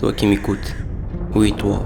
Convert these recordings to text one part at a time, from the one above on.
Toi qui m'écoutes, oui toi,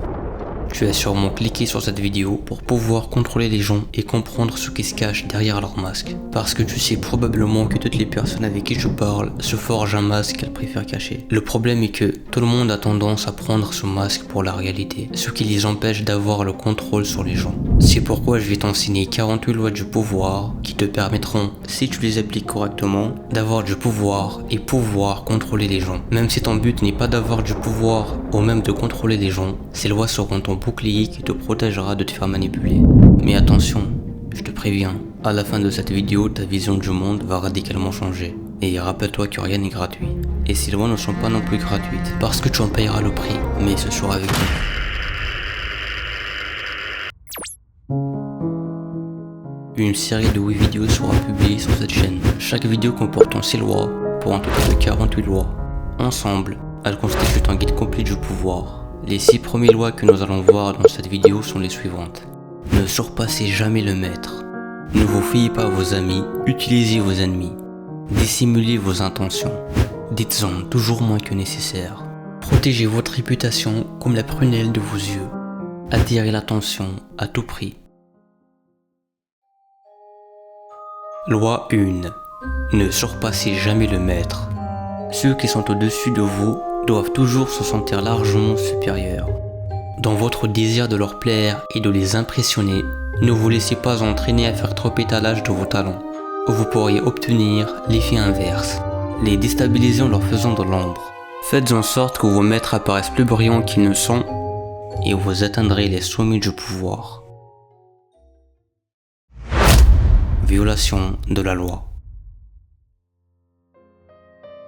tu as sûrement cliqué sur cette vidéo pour pouvoir contrôler les gens et comprendre ce qui se cache derrière leur masque. Parce que tu sais probablement que toutes les personnes avec qui je parle se forgent un masque qu'elles préfèrent cacher. Le problème est que tout le monde a tendance à prendre ce masque pour la réalité, ce qui les empêche d'avoir le contrôle sur les gens. C'est pourquoi je vais t'enseigner 48 lois du pouvoir qui te permettront, si tu les appliques correctement, d'avoir du pouvoir et pouvoir contrôler les gens. Même si ton but n'est pas d'avoir du pouvoir ou même de contrôler les gens, ces lois seront ton bouclier qui te protégera de te faire manipuler. Mais attention, je te préviens, à la fin de cette vidéo, ta vision du monde va radicalement changer. Et rappelle-toi que rien n'est gratuit. Et ces lois ne sont pas non plus gratuites, parce que tu en payeras le prix, mais ce sera avec toi. Une série de 8 vidéos sera publiée sur cette chaîne. Chaque vidéo comportant 6 lois, pour un total de 48 lois. Ensemble, elles constituent un guide complet du pouvoir. Les 6 premières lois que nous allons voir dans cette vidéo sont les suivantes. Ne surpassez jamais le maître. Ne vous fiez pas à vos amis, utilisez vos ennemis. Dissimulez vos intentions. Dites-en toujours moins que nécessaire. Protégez votre réputation comme la prunelle de vos yeux. Attirez l'attention à tout prix. Loi 1. Ne surpassez jamais le maître. Ceux qui sont au-dessus de vous doivent toujours se sentir largement supérieurs. Dans votre désir de leur plaire et de les impressionner, ne vous laissez pas entraîner à faire trop étalage de vos talents. Vous pourriez obtenir l'effet inverse, les déstabiliser en leur faisant de l'ombre. Faites en sorte que vos maîtres apparaissent plus brillants qu'ils ne sont et vous atteindrez les sommets du pouvoir. Violation de la loi.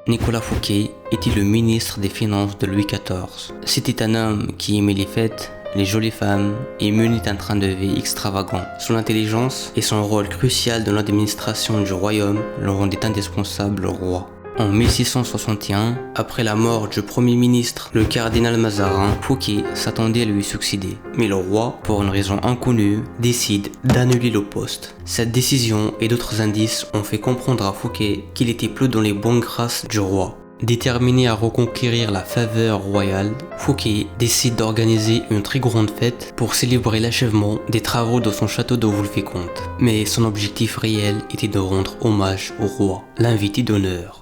Nicolas Fouquet était le ministre des Finances de Louis XIV. C'était un homme qui aimait les fêtes, les jolies femmes et menait un train de vie extravagant. Son intelligence et son rôle crucial dans l'administration du royaume le rendaient indispensable au roi. En 1661, après la mort du premier ministre, le cardinal Mazarin, Fouquet s'attendait à lui succéder. Mais le roi, pour une raison inconnue, décide d'annuler le poste. Cette décision et d'autres indices ont fait comprendre à Fouquet qu'il était plus dans les bonnes grâces du roi. Déterminé à reconquérir la faveur royale, Fouquet décide d'organiser une très grande fête pour célébrer l'achèvement des travaux de son château de Wolfe-et-Comte. Mais son objectif réel était de rendre hommage au roi, l'invité d'honneur.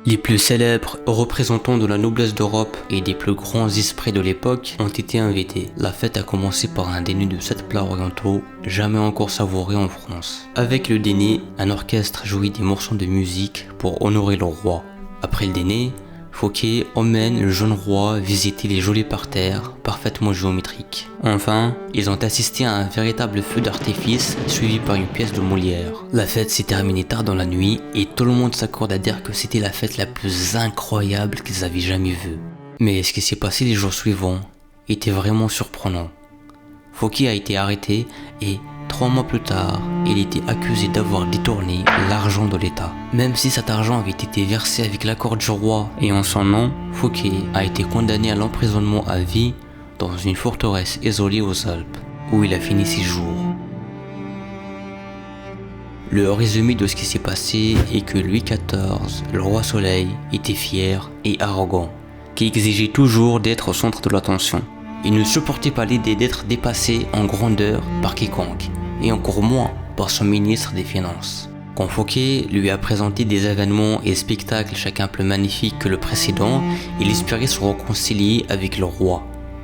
Les plus célèbres représentants de la noblesse d'Europe et des plus grands esprits de l'époque ont été invités. La fête a commencé par un dîner de 7 plats orientaux, jamais encore savourés en France. Avec le dîner, un orchestre jouit des morceaux de musique pour honorer le roi. Après le dîner, Fouquet emmène le jeune roi visiter les jolis parterres parfaitement géométriques. Enfin, ils ont assisté à un véritable feu d'artifice suivi par une pièce de Molière. La fête s'est terminée tard dans la nuit et tout le monde s'accorde à dire que c'était la fête la plus incroyable qu'ils avaient jamais vue. Mais ce qui s'est passé les jours suivants était vraiment surprenant. Fouquet a été arrêté et 3 mois plus tard, il était accusé d'avoir détourné l'argent de l'État. Même si cet argent avait été versé avec l'accord du roi et en son nom, Fouquet a été condamné à l'emprisonnement à vie dans une forteresse isolée aux Alpes, où il a fini ses jours. Le résumé de ce qui s'est passé est que Louis XIV, le roi Soleil, était fier et arrogant, qui exigeait toujours d'être au centre de l'attention. Il ne supportait pas l'idée d'être dépassé en grandeur par quiconque, et encore moins par son ministre des Finances. Quand Fouquet lui a présenté des événements et spectacles chacun plus magnifiques que le précédent, il espérait se réconcilier avec le roi.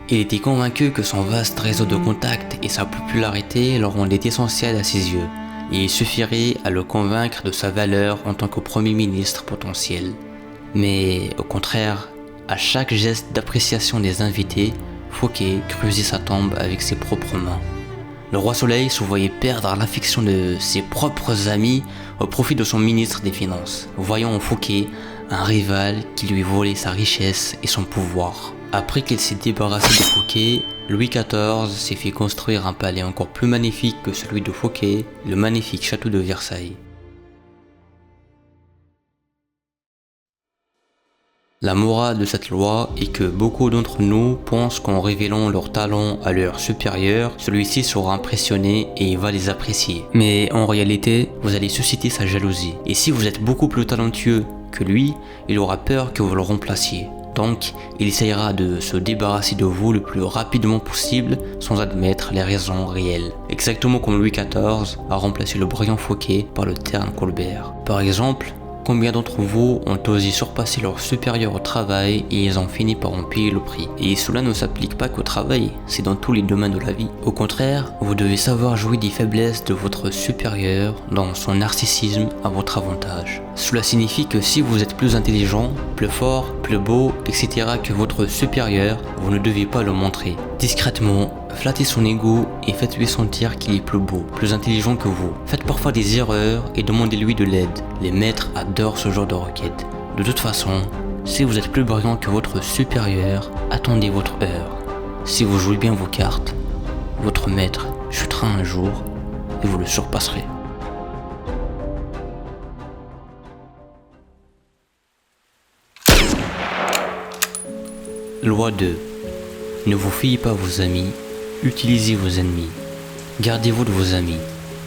Il était convaincu que son vaste réseau de contacts et sa popularité le rendaient essentiel à ses yeux, et il suffirait à le convaincre de sa valeur en tant que premier ministre potentiel. Mais au contraire, à chaque geste d'appréciation des invités, Fouquet creusait sa tombe avec ses propres mains. Le roi Soleil se voyait perdre l'affection de ses propres amis au profit de son ministre des Finances, voyant en Fouquet un rival qui lui volait sa richesse et son pouvoir. Après qu'il s'est débarrassé de Fouquet, Louis XIV s'est fait construire un palais encore plus magnifique que celui de Fouquet, le magnifique château de Versailles. La morale de cette loi est que beaucoup d'entre nous pensent qu'en révélant leurs talents à leurs supérieurs, celui-ci sera impressionné et il va les apprécier. Mais en réalité, vous allez susciter sa jalousie. Et si vous êtes beaucoup plus talentueux que lui, il aura peur que vous le remplaciez. Donc, il essayera de se débarrasser de vous le plus rapidement possible sans admettre les raisons réelles. Exactement comme Louis XIV a remplacé le brillant Fouquet par le terne Colbert. Par exemple, combien d'entre vous ont osé surpasser leurs supérieurs au travail et ils ont fini par en payer le prix? Et cela ne s'applique pas qu'au travail, c'est dans tous les domaines de la vie. Au contraire, vous devez savoir jouer des faiblesses de votre supérieur dans son narcissisme à votre avantage. Cela signifie que si vous êtes plus intelligent, plus fort, plus beau, etc. que votre supérieur, vous ne devez pas le montrer. Discrètement, flattez son ego et faites-lui sentir qu'il est plus beau, plus intelligent que vous. Faites parfois des erreurs et demandez-lui de l'aide. Les maîtres adorent ce genre de requête. De toute façon, si vous êtes plus brillant que votre supérieur, attendez votre heure. Si vous jouez bien vos cartes, votre maître chutera un jour et vous le surpasserez. Loi 2. Ne vous fiez pas à vos amis, utilisez vos ennemis. Gardez-vous de vos amis.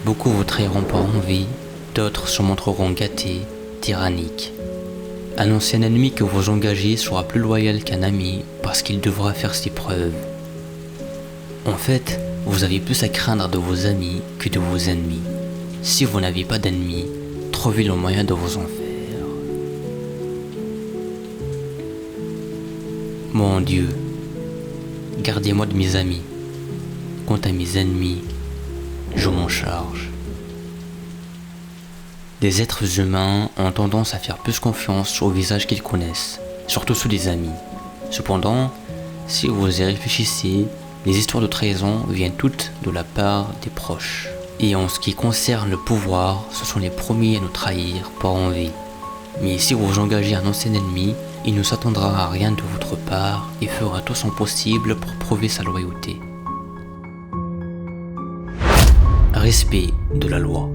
Beaucoup vous trahiront par envie, d'autres se montreront gâtés, tyranniques. Un ancien ennemi que vous engagez sera plus loyal qu'un ami parce qu'il devra faire ses preuves. En fait, vous avez plus à craindre de vos amis que de vos ennemis. Si vous n'avez pas d'ennemis, trouvez le moyen de vous en faire. Mon Dieu, gardez-moi de mes amis. Quant à mes ennemis, je m'en charge. Les êtres humains ont tendance à faire plus confiance aux visages qu'ils connaissent, surtout ceux des amis. Cependant, si vous y réfléchissez, les histoires de trahison viennent toutes de la part des proches. Et en ce qui concerne le pouvoir, ce sont les premiers à nous trahir par envie. Mais si vous engagez un ancien ennemi, il ne s'attendra à rien de votre part et fera tout son possible pour prouver sa loyauté. Respect de la loi.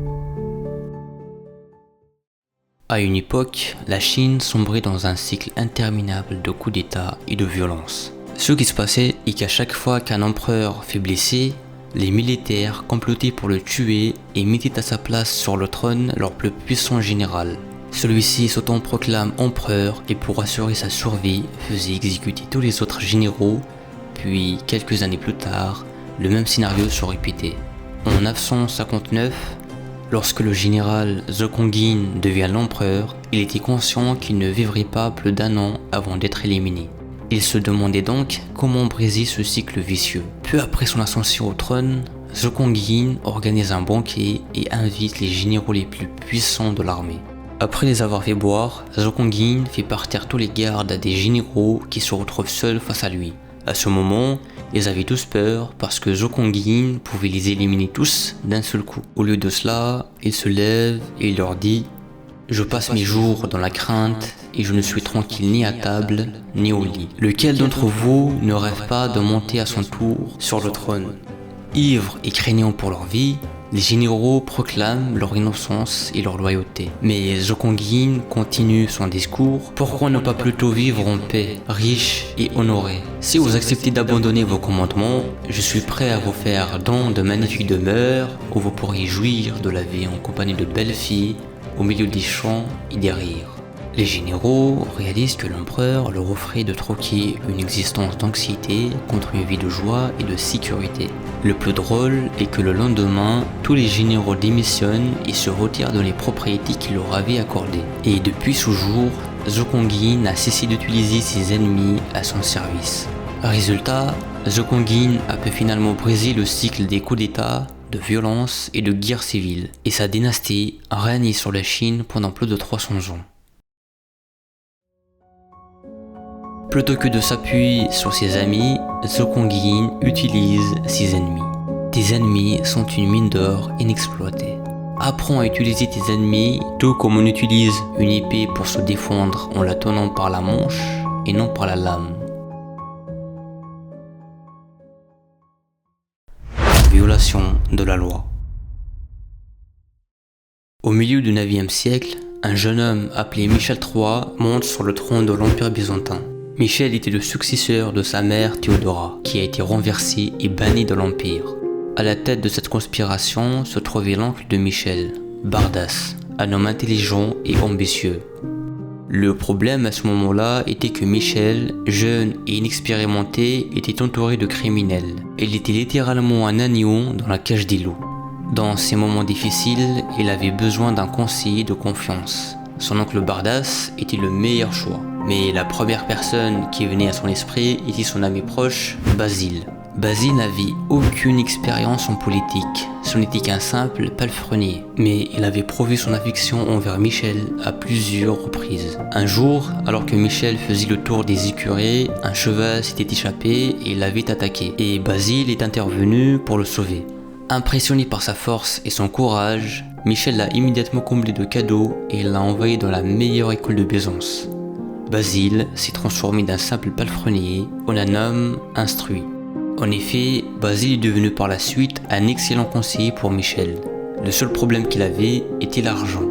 À une époque, la Chine sombrait dans un cycle interminable de coups d'État et de violence. Ce qui se passait est qu'à chaque fois qu'un empereur fut blessé, les militaires complotaient pour le tuer et mettaient à sa place sur le trône leur plus puissant général. Celui-ci s'autoproclame empereur et pour assurer sa survie faisait exécuter tous les autres généraux, puis quelques années plus tard, le même scénario se répétait. En 959, lorsque le général Zhongyin devient l'empereur, il était conscient qu'il ne vivrait pas plus d'1 an avant d'être éliminé. Il se demandait donc comment briser ce cycle vicieux. Peu après son ascension au trône, Zhongyin organise un banquet et invite les généraux les plus puissants de l'armée. Après les avoir fait boire, Zhongyin fait partir tous les gardes des généraux qui se retrouvent seuls face à lui. À ce moment, ils avaient tous peur parce que Zhongyin pouvait les éliminer tous d'un seul coup. Au lieu de cela, il se lève et il leur dit « Je passe mes jours dans la crainte et je ne suis tranquille ni à table ni au lit. Lequel d'entre vous ne rêve pas de monter à son tour sur le trône ?» Ivres et craignant pour leur vie, les généraux proclament leur innocence et leur loyauté. Mais Zhongyin continue son discours. Pourquoi ne pas plutôt vivre en paix, riche et honoré? Si vous acceptez d'abandonner vos commandements, je suis prêt à vous faire don de magnifiques demeures où vous pourrez jouir de la vie en compagnie de belles filles, au milieu des chants et des rires. Les généraux réalisent que l'empereur leur offrait de troquer une existence d'anxiété contre une vie de joie et de sécurité. Le plus drôle est que le lendemain, tous les généraux démissionnent et se retirent dans les propriétés qu'ils leur avaient accordées. Et depuis ce jour, Zhongyin n'a cessé d'utiliser ses ennemis à son service. Résultat, Zhongyin a pu finalement briser le cycle des coups d'État, de violence et de guerre civile. Et sa dynastie a régné sur la Chine pendant plus de 300 ans. Plutôt que de s'appuyer sur ses amis, Zhongyin utilise ses ennemis. Tes ennemis sont une mine d'or inexploitée. Apprends à utiliser tes ennemis tout comme on utilise une épée pour se défendre en la tenant par la manche et non par la lame. Violation de la loi. Au milieu du 9e siècle, un jeune homme appelé Michel III monte sur le trône de l'Empire byzantin. Michel était le successeur de sa mère Théodora, qui a été renversée et bannie de l'Empire. À la tête de cette conspiration se trouvait l'oncle de Michel, Bardas, un homme intelligent et ambitieux. Le problème à ce moment-là était que Michel, jeune et inexpérimenté, était entouré de criminels. Il était littéralement un agneau dans la cage des loups. Dans ces moments difficiles, il avait besoin d'un conseiller de confiance. Son oncle Bardas était le meilleur choix. Mais la première personne qui venait à son esprit était son ami proche, Basile. Basile n'avait aucune expérience en politique, ce n'était qu'un simple palefrenier, mais il avait prouvé son affection envers Michel à plusieurs reprises. Un jour, alors que Michel faisait le tour des écuries, un cheval s'était échappé et l'avait attaqué, et Basile est intervenu pour le sauver. Impressionné par sa force et son courage, Michel l'a immédiatement comblé de cadeaux et l'a envoyé dans la meilleure école de Byzance. Basile s'est transformé d'un simple palefrenier en un homme instruit. En effet, Basile est devenu par la suite un excellent conseiller pour Michel. Le seul problème qu'il avait était l'argent.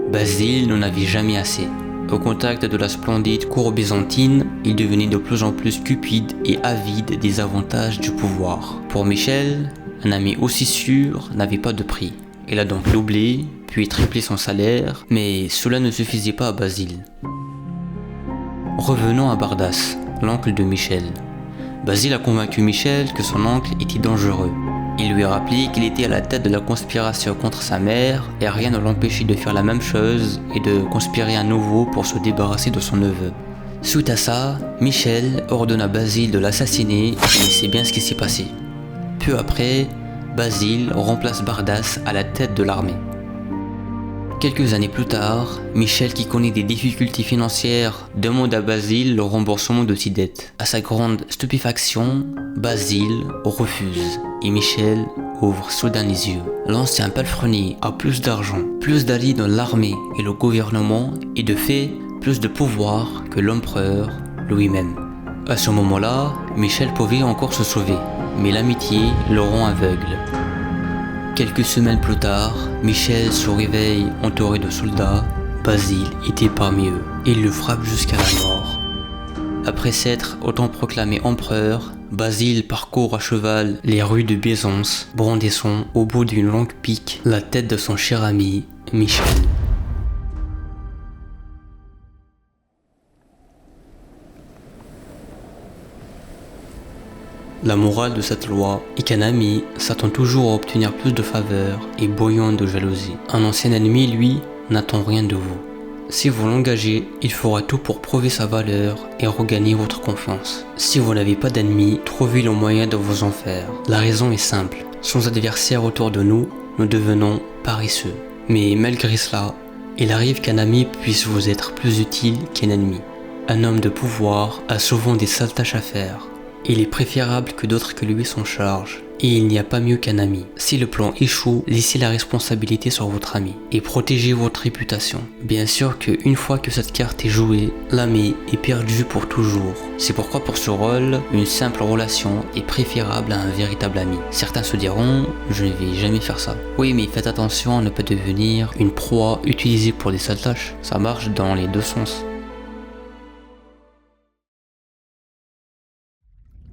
Basile n'en avait jamais assez. Au contact de la splendide cour byzantine, il devenait de plus en plus cupide et avide des avantages du pouvoir. Pour Michel, un ami aussi sûr n'avait pas de prix. Il a donc doublé, puis triplé son salaire, mais cela ne suffisait pas à Basile. Revenons à Bardas, l'oncle de Michel. Basile a convaincu Michel que son oncle était dangereux. Il lui a rappelé qu'il était à la tête de la conspiration contre sa mère et rien ne l'empêchait de faire la même chose et de conspirer à nouveau pour se débarrasser de son neveu. Suite à ça, Michel ordonne à Basile de l'assassiner et c'est bien ce qui s'est passé. Peu après, Basile remplace Bardas à la tête de l'armée. Quelques années plus tard, Michel, qui connaît des difficultés financières, demande à Basile le remboursement de ses dettes. À sa grande stupéfaction, Basile refuse et Michel ouvre soudain les yeux. L'ancien palefrenier a plus d'argent, plus d'alliés dans l'armée et le gouvernement et de fait plus de pouvoir que l'empereur lui-même. À ce moment-là, Michel pouvait encore se sauver, mais l'amitié le rend aveugle. Quelques semaines plus tard, Michel se réveille entouré de soldats. Basile était parmi eux. Il le frappe jusqu'à la mort. Après s'être autoproclamé empereur, Basile parcourt à cheval les rues de Byzance, brandissant au bout d'une longue pique la tête de son cher ami, Michel. La morale de cette loi est qu'un ami s'attend toujours à obtenir plus de faveurs et bouillant de jalousie. Un ancien ennemi, lui, n'attend rien de vous. Si vous l'engagez, il fera tout pour prouver sa valeur et regagner votre confiance. Si vous n'avez pas d'ennemis, trouvez le moyen de vous en faire. La raison est simple. Sans adversaire autour de nous, nous devenons paresseux. Mais malgré cela, il arrive qu'un ami puisse vous être plus utile qu'un ennemi. Un homme de pouvoir a souvent des sales tâches à faire. Il est préférable que d'autres que lui s'en chargent. Et il n'y a pas mieux qu'un ami. Si le plan échoue, laissez la responsabilité sur votre ami et protégez votre réputation. Bien sûr qu'une fois que cette carte est jouée, l'ami est perdu pour toujours. C'est pourquoi pour ce rôle, une simple relation est préférable à un véritable ami. Certains se diront, je ne vais jamais faire ça. Oui, mais faites attention à ne pas devenir une proie utilisée pour des sales tâches. Ça marche dans les deux sens.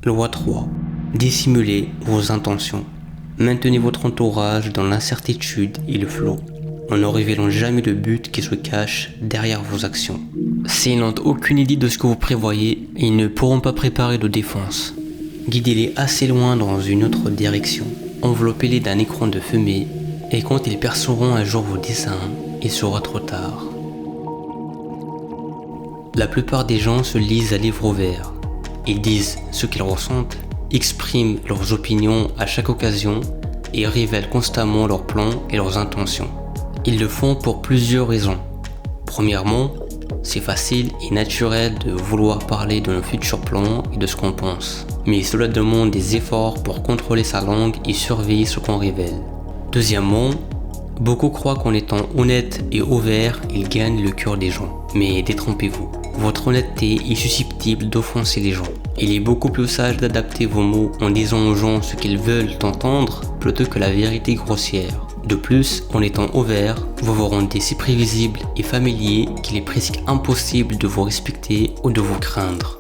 Loi 3. Dissimulez vos intentions. Maintenez votre entourage dans l'incertitude et le flou, en ne révélant jamais le but qui se cache derrière vos actions. S'ils n'ont aucune idée de ce que vous prévoyez, ils ne pourront pas préparer de défense. Guidez-les assez loin dans une autre direction. Enveloppez-les d'un écran de fumée, et quand ils percevront un jour vos desseins, il sera trop tard. La plupart des gens se lisent à livre ouvert. Ils disent ce qu'ils ressentent, expriment leurs opinions à chaque occasion et révèlent constamment leurs plans et leurs intentions. Ils le font pour plusieurs raisons. Premièrement, c'est facile et naturel de vouloir parler de nos futurs plans et de ce qu'on pense. Mais cela demande des efforts pour contrôler sa langue et surveiller ce qu'on révèle. Deuxièmement, beaucoup croient qu'en étant honnête et ouvert, ils gagnent le cœur des gens. Mais détrompez-vous. Votre honnêteté est susceptible d'offenser les gens. Il est beaucoup plus sage d'adapter vos mots en disant aux gens ce qu'ils veulent entendre plutôt que la vérité grossière. De plus, en étant ouvert, vous vous rendez si prévisible et familier qu'il est presque impossible de vous respecter ou de vous craindre.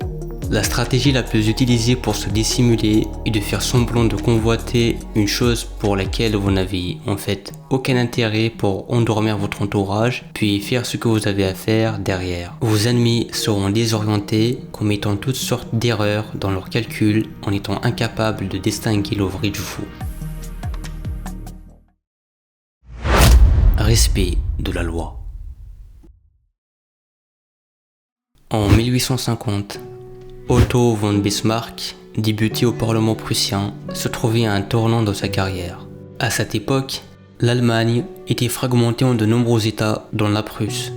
La stratégie la plus utilisée pour se dissimuler est de faire semblant de convoiter une chose pour laquelle vous n'avez en fait aucun intérêt pour endormir votre entourage, puis faire ce que vous avez à faire derrière. Vos ennemis seront désorientés, commettant toutes sortes d'erreurs dans leurs calculs en étant incapables de distinguer le vrai du faux. Respect de la loi. En 1850, Otto von Bismarck, député au Parlement prussien, se trouvait à un tournant dans sa carrière. À cette époque, l'Allemagne était fragmentée en de nombreux États, dont la Prusse.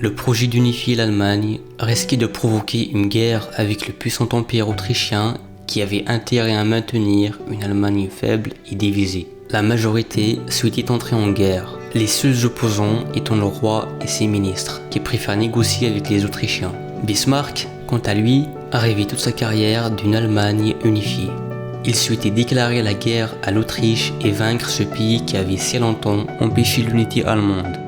Le projet d'unifier l'Allemagne risquait de provoquer une guerre avec le puissant empire autrichien qui avait intérêt à maintenir une Allemagne faible et divisée. La majorité souhaitait entrer en guerre, les seuls opposants étant le roi et ses ministres, qui préfèrent négocier avec les Autrichiens. Bismarck, quant à lui, a rêvé toute sa carrière d'une Allemagne unifiée. Il souhaitait déclarer la guerre à l'Autriche et vaincre ce pays qui avait si longtemps empêché l'unité allemande.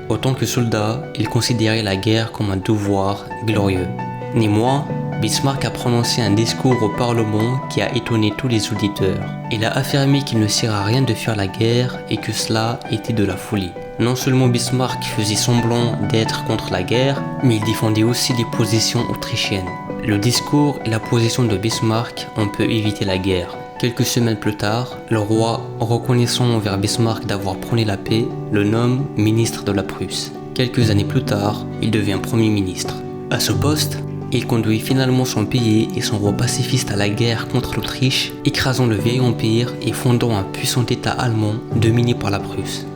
En tant que soldat, il considérait la guerre comme un devoir glorieux. Néanmoins, Bismarck a prononcé un discours au Parlement qui a étonné tous les auditeurs. Il a affirmé qu'il ne sert à rien de faire la guerre et que cela était de la folie. Non seulement Bismarck faisait semblant d'être contre la guerre, mais il défendait aussi les positions autrichiennes. Le discours et la position de Bismarck ont pu éviter la guerre. Quelques semaines plus tard, le roi, reconnaissant envers Bismarck d'avoir prôné la paix, le nomme ministre de la Prusse. Quelques années plus tard, il devient Premier ministre. À ce poste, il conduit finalement son pays et son roi pacifiste à la guerre contre l'Autriche, écrasant le vieil empire et fondant un puissant État allemand dominé par la Prusse.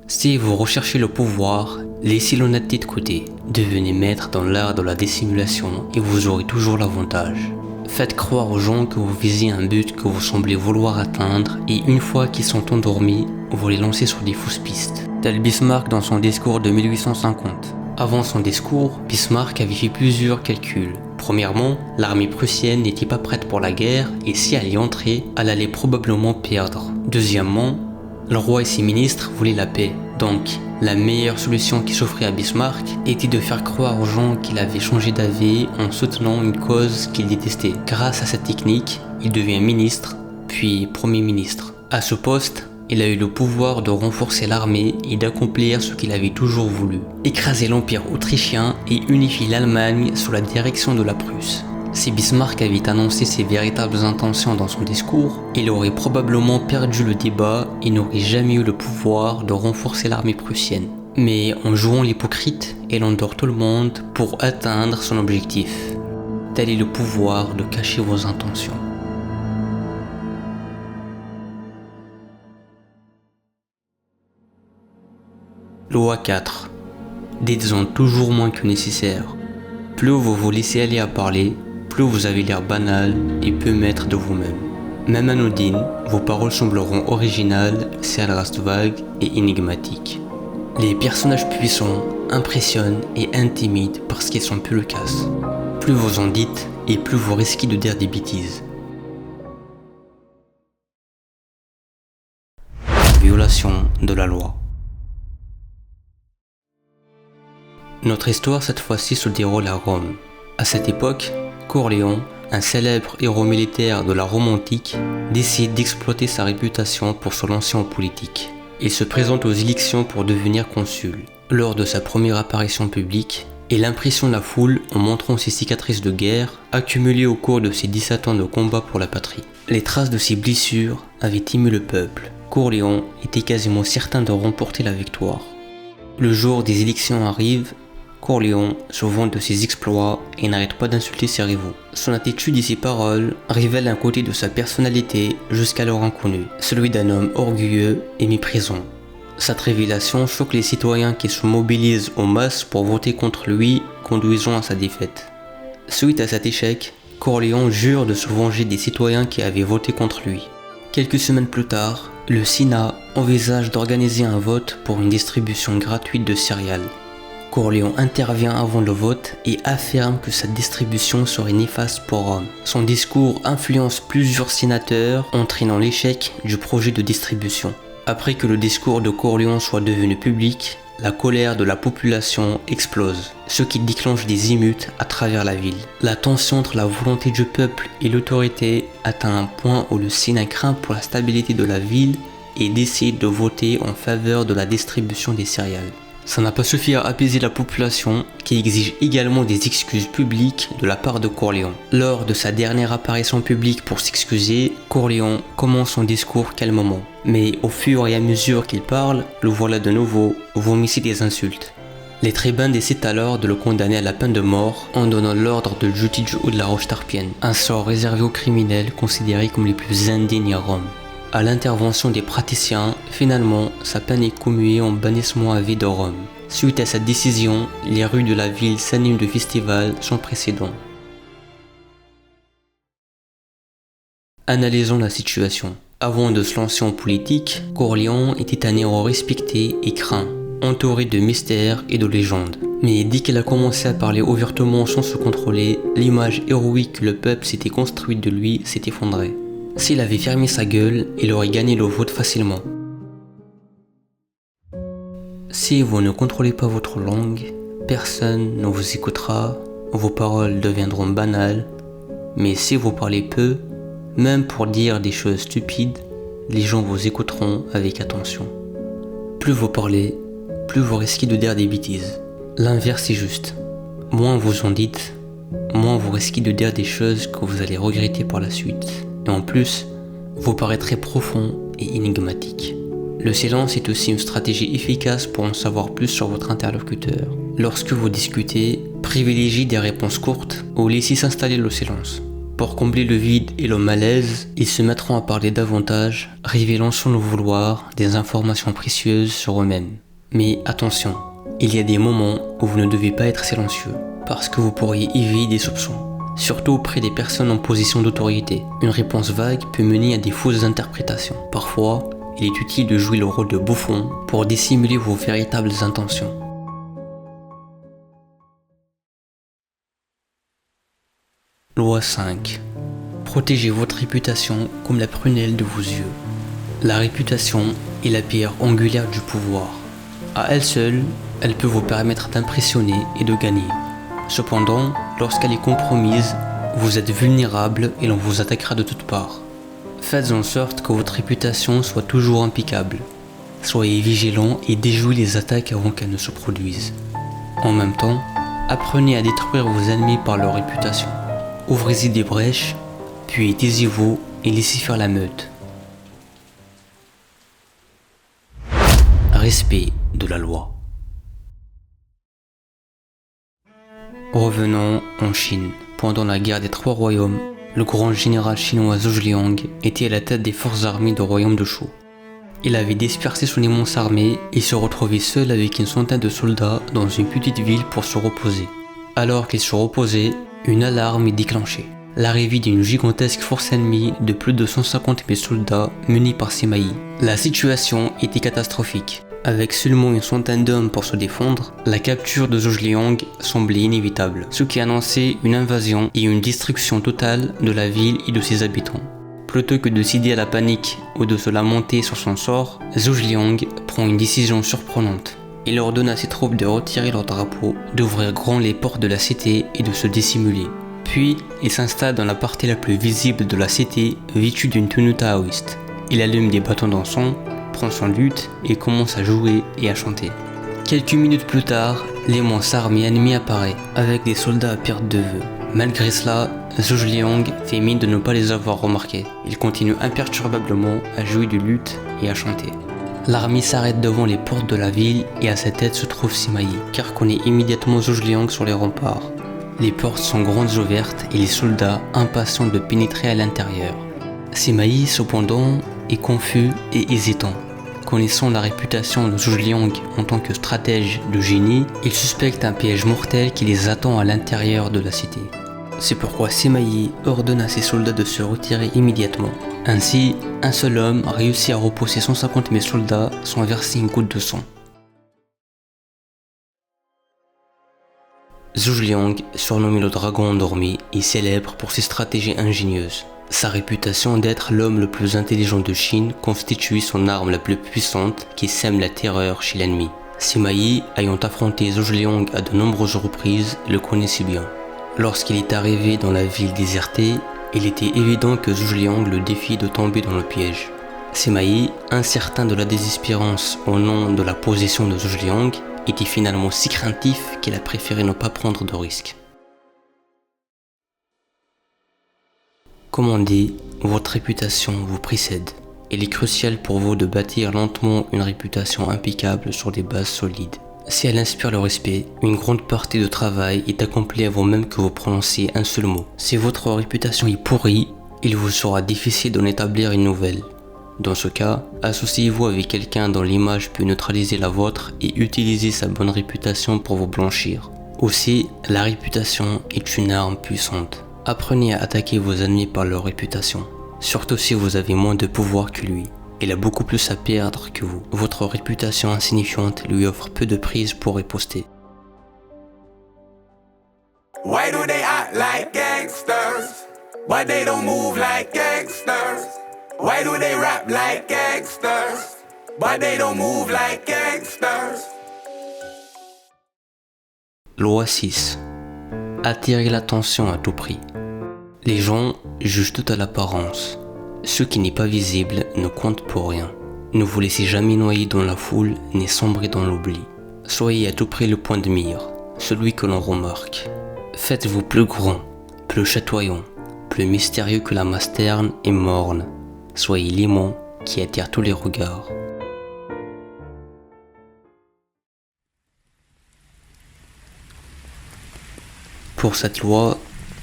Si vous recherchez le pouvoir, laissez l'honnêteté de côté. Devenez maître dans l'art de la dissimulation et vous aurez toujours l'avantage. Faites croire aux gens que vous visez un but que vous semblez vouloir atteindre et une fois qu'ils sont endormis, vous les lancez sur des fausses pistes. Tel Bismarck dans son discours de 1850. Avant son discours, Bismarck avait fait plusieurs calculs. Premièrement, l'armée prussienne n'était pas prête pour la guerre et si elle y entrait, elle allait probablement perdre. Deuxièmement, le roi et ses ministres voulaient la paix. Donc, la meilleure solution qui s'offrait à Bismarck était de faire croire aux gens qu'il avait changé d'avis en soutenant une cause qu'il détestait. Grâce à cette technique, il devient ministre, puis premier ministre. À ce poste, il a eu le pouvoir de renforcer l'armée et d'accomplir ce qu'il avait toujours voulu. Écraser l'empire autrichien et unifier l'Allemagne sous la direction de la Prusse. Si Bismarck avait annoncé ses véritables intentions dans son discours, il aurait probablement perdu le débat et n'aurait jamais eu le pouvoir de renforcer l'armée prussienne. Mais en jouant l'hypocrite, il endort tout le monde pour atteindre son objectif. Tel est le pouvoir de cacher vos intentions. Loi 4. Dites-en toujours moins que nécessaire. Plus vous vous laissez aller à parler, plus vous avez l'air banal et peu maître de vous-même. Même anodines, vos paroles sembleront originales si elles restent vagues et énigmatiques. Les personnages puissants impressionnent et intimident parce qu'ils sont peu loquaces. Plus vous en dites et plus vous risquez de dire des bêtises. Violation de la loi. Notre histoire cette fois-ci se déroule à Rome. À cette époque, Corléon, un célèbre héros militaire de la Rome antique, décide d'exploiter sa réputation pour se lancer en politique. Il se présente aux élections pour devenir consul. Lors de sa première apparition publique, il impressionne la foule en montrant ses cicatrices de guerre accumulées au cours de ses 17 ans de combat pour la patrie. Les traces de ses blessures avaient ému le peuple. Corléon était quasiment certain de remporter la victoire. Le jour des élections arrive, Corléon se vante de ses exploits et n'arrête pas d'insulter ses rivaux. Son attitude et ses paroles révèlent un côté de sa personnalité jusqu'alors inconnu, celui d'un homme orgueilleux et méprisant. Cette révélation choque les citoyens qui se mobilisent en masse pour voter contre lui, conduisant à sa défaite. Suite à cet échec, Corléon jure de se venger des citoyens qui avaient voté contre lui. Quelques semaines plus tard, le Sénat envisage d'organiser un vote pour une distribution gratuite de céréales. Corléon intervient avant le vote et affirme que cette distribution serait néfaste pour Rome. Son discours influence plusieurs sénateurs, entraînant l'échec du projet de distribution. Après que le discours de Corléon soit devenu public, la colère de la population explose, ce qui déclenche des émeutes à travers la ville. La tension entre la volonté du peuple et l'autorité atteint un point où le Sénat craint pour la stabilité de la ville et décide de voter en faveur de la distribution des céréales. Ça n'a pas suffi à apaiser la population qui exige également des excuses publiques de la part de Corleone. Lors de sa dernière apparition publique pour s'excuser, Corleone commence son discours calmement. Mais au fur et à mesure qu'il parle, le voilà de nouveau vomissait des insultes. Les tribuns décident alors de le condamner à la peine de mort en donnant l'ordre de le jeter du haut de la roche tarpienne, un sort réservé aux criminels considérés comme les plus indignes à Rome. À l'intervention des praticiens, finalement, sa peine est commuée en bannissement à vie de Rome. Suite à cette décision, les rues de la ville s'animent de festivals sans précédent. Analysons la situation. Avant de se lancer en politique, Corleone était un héros respecté et craint, entouré de mystères et de légendes. Mais dès qu'il a commencé à parler ouvertement sans se contrôler, l'image héroïque que le peuple s'était construite de lui s'est effondrée. S'il avait fermé sa gueule, il aurait gagné le vote facilement. Si vous ne contrôlez pas votre langue, personne ne vous écoutera, vos paroles deviendront banales, mais si vous parlez peu, même pour dire des choses stupides, les gens vous écouteront avec attention. Plus vous parlez, plus vous risquez de dire des bêtises. L'inverse est juste. Moins vous en dites, moins vous risquez de dire des choses que vous allez regretter par la suite. Et en plus, vous paraîtrez profond et énigmatique. Le silence est aussi une stratégie efficace pour en savoir plus sur votre interlocuteur. Lorsque vous discutez, privilégiez des réponses courtes ou laissez s'installer le silence. Pour combler le vide et le malaise, ils se mettront à parler davantage, révélant sans le vouloir des informations précieuses sur eux-mêmes. Mais attention, il y a des moments où vous ne devez pas être silencieux, parce que vous pourriez éveiller des soupçons. Surtout auprès des personnes en position d'autorité. Une réponse vague peut mener à des fausses interprétations. Parfois, il est utile de jouer le rôle de bouffon pour dissimuler vos véritables intentions. Loi 5. Protégez votre réputation comme la prunelle de vos yeux. La réputation est la pierre angulaire du pouvoir. À elle seule, elle peut vous permettre d'impressionner et de gagner. Cependant, lorsqu'elle est compromise, vous êtes vulnérable et l'on vous attaquera de toutes parts. Faites en sorte que votre réputation soit toujours impeccable. Soyez vigilant et déjouez les attaques avant qu'elles ne se produisent. En même temps, apprenez à détruire vos ennemis par leur réputation. Ouvrez-y des brèches, puis taisez-vous et laissez faire la meute. Respect de la loi. Revenons en Chine. Pendant la guerre des Trois Royaumes, le grand général chinois Zhuge Liang était à la tête des forces armées du royaume de Shu. Il avait dispersé son immense armée et se retrouvait seul avec une centaine de soldats dans une petite ville pour se reposer. Alors qu'il se reposait, une alarme est déclenchée. L'arrivée d'une gigantesque force ennemie de plus de 150 000 soldats menés par Sima Yi. La situation était catastrophique. Avec seulement une centaine d'hommes pour se défendre, la capture de Zhuge Liang semblait inévitable, ce qui annonçait une invasion et une destruction totale de la ville et de ses habitants. Plutôt que de céder à la panique ou de se lamenter sur son sort, Zhuge Liang prend une décision surprenante. Il ordonne à ses troupes de retirer leur drapeau, d'ouvrir grand les portes de la cité et de se dissimuler. Puis, il s'installe dans la partie la plus visible de la cité, vêtu d'une tenue taoïste. Il allume des bâtons d'encens, prend son luth et commence à jouer et à chanter. Quelques minutes plus tard, l'immense armée ennemie apparaît, avec des soldats à perte de vue. Malgré cela, Zhuge Liang fait mine de ne pas les avoir remarqués. Il continue imperturbablement à jouer du luth et à chanter. L'armée s'arrête devant les portes de la ville et à sa tête se trouve Sima Yi, qui reconnaît immédiatement Zhuge Liang sur les remparts. Les portes sont grandes ouvertes et les soldats impatients de pénétrer à l'intérieur. Sima Yi, cependant, est confus et hésitant. Connaissant la réputation de Zhuge Liang en tant que stratège de génie, il suspecte un piège mortel qui les attend à l'intérieur de la cité. C'est pourquoi Sima Yi ordonne à ses soldats de se retirer immédiatement. Ainsi, un seul homme réussit à repousser 150 000 soldats sans verser une goutte de sang. Zhuge Liang, surnommé le dragon endormi, est célèbre pour ses stratégies ingénieuses. Sa réputation d'être l'homme le plus intelligent de Chine constitue son arme la plus puissante qui sème la terreur chez l'ennemi. Sima Yi, ayant affronté Zhou Zhiliang à de nombreuses reprises, le connaissait bien. Lorsqu'il est arrivé dans la ville désertée, il était évident que Zhou Zhiliang le défie de tomber dans le piège. Sima Yi, incertain de la désespérance au nom de la position de Zhou Zhiliang, était finalement si craintif qu'il a préféré ne pas prendre de risques. Comme on dit, votre réputation vous précède. Il est crucial pour vous de bâtir lentement une réputation impeccable sur des bases solides. Si elle inspire le respect, une grande partie du travail est accomplie avant même que vous prononciez un seul mot. Si votre réputation est pourrie, il vous sera difficile d'en établir une nouvelle. Dans ce cas, associez-vous avec quelqu'un dont l'image peut neutraliser la vôtre et utilisez sa bonne réputation pour vous blanchir. Aussi, la réputation est une arme puissante. Apprenez à attaquer vos ennemis par leur réputation, surtout si vous avez moins de pouvoir que lui. Il a beaucoup plus à perdre que vous. Votre réputation insignifiante lui offre peu de prise pour riposter. Why do they act like gangsters, but they don't move like gangsters? Why do they rap like gangsters, but they don't move like gangsters? Loi 6. Attirer l'attention à tout prix. Les gens jugent tout à l'apparence. Ce qui n'est pas visible ne compte pour rien. Ne vous laissez jamais noyer dans la foule ni sombrer dans l'oubli. Soyez à tout prix le point de mire, celui que l'on remarque. Faites-vous plus grand, plus chatoyant, plus mystérieux que la masse terne et morne. Soyez l'aimant qui attire tous les regards. Pour cette loi,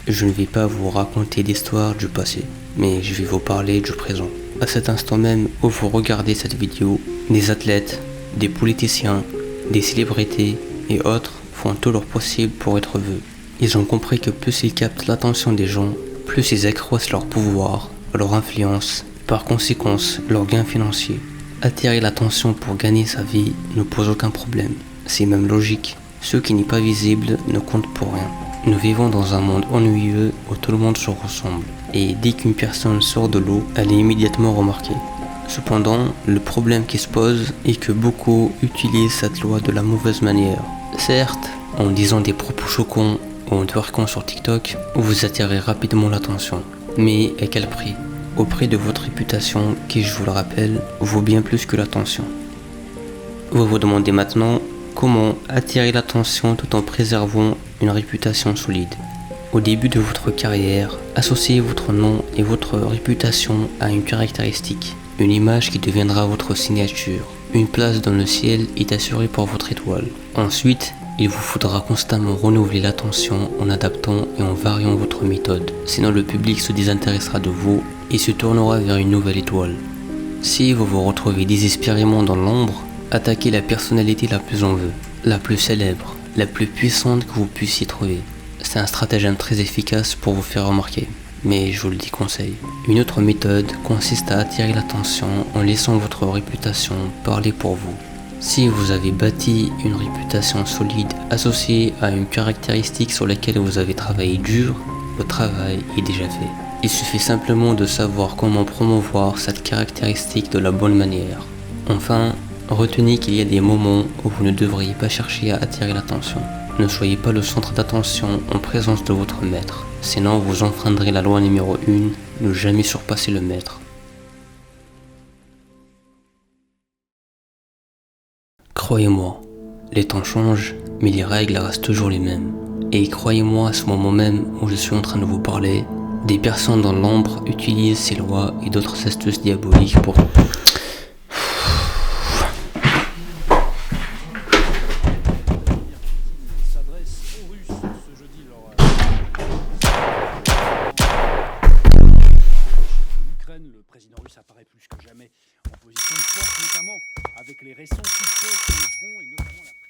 je ne vais pas vous raconter d'histoire du passé, mais je vais vous parler du présent. À cet instant même où vous regardez cette vidéo, des athlètes, des politiciens, des célébrités et autres font tout leur possible pour être vus. Ils ont compris que plus ils captent l'attention des gens, plus ils accroissent leur pouvoir, leur influence, par conséquent leur gain financier. Attirer l'attention pour gagner sa vie ne pose aucun problème, c'est même logique. Ce qui n'est pas visible ne compte pour rien. Nous vivons dans un monde ennuyeux où tout le monde se ressemble, et dès qu'une personne sort de l'eau, elle est immédiatement remarquée. Cependant, le problème qui se pose est que beaucoup utilisent cette loi de la mauvaise manière. Certes, en disant des propos choquants ou en twerkant sur TikTok, vous attirez rapidement l'attention. Mais à quel prix? Au prix de votre réputation qui, je vous le rappelle, vaut bien plus que l'attention. Vous vous demandez maintenant comment attirer l'attention tout en préservant une réputation solide. Au début de votre carrière, associez votre nom et votre réputation à une caractéristique, une image qui deviendra votre signature. Une place dans le ciel est assurée pour votre étoile. Ensuite, il vous faudra constamment renouveler l'attention en adaptant et en variant votre méthode. Sinon le public se désintéressera de vous et se tournera vers une nouvelle étoile. Si vous vous retrouvez désespérément dans l'ombre, attaquez la personnalité la plus en vue, la plus célèbre, la plus puissante que vous puissiez trouver. C'est un stratagème très efficace pour vous faire remarquer, mais je vous le déconseille. Une autre méthode consiste à attirer l'attention en laissant votre réputation parler pour vous. Si vous avez bâti une réputation solide associée à une caractéristique sur laquelle vous avez travaillé dur, le travail est déjà fait. Il suffit simplement de savoir comment promouvoir cette caractéristique de la bonne manière. Enfin, retenez qu'il y a des moments où vous ne devriez pas chercher à attirer l'attention. Ne soyez pas le centre d'attention en présence de votre maître, sinon vous enfreindrez la loi numéro 1, ne jamais surpasser le maître. Croyez-moi, les temps changent, mais les règles restent toujours les mêmes. Et croyez-moi, à ce moment même où je suis en train de vous parler, des personnes dans l'ombre utilisent ces lois et d'autres astuces diaboliques pour... Le président russe apparaît plus que jamais en position de force, notamment avec les récents succès sur le front et notamment la...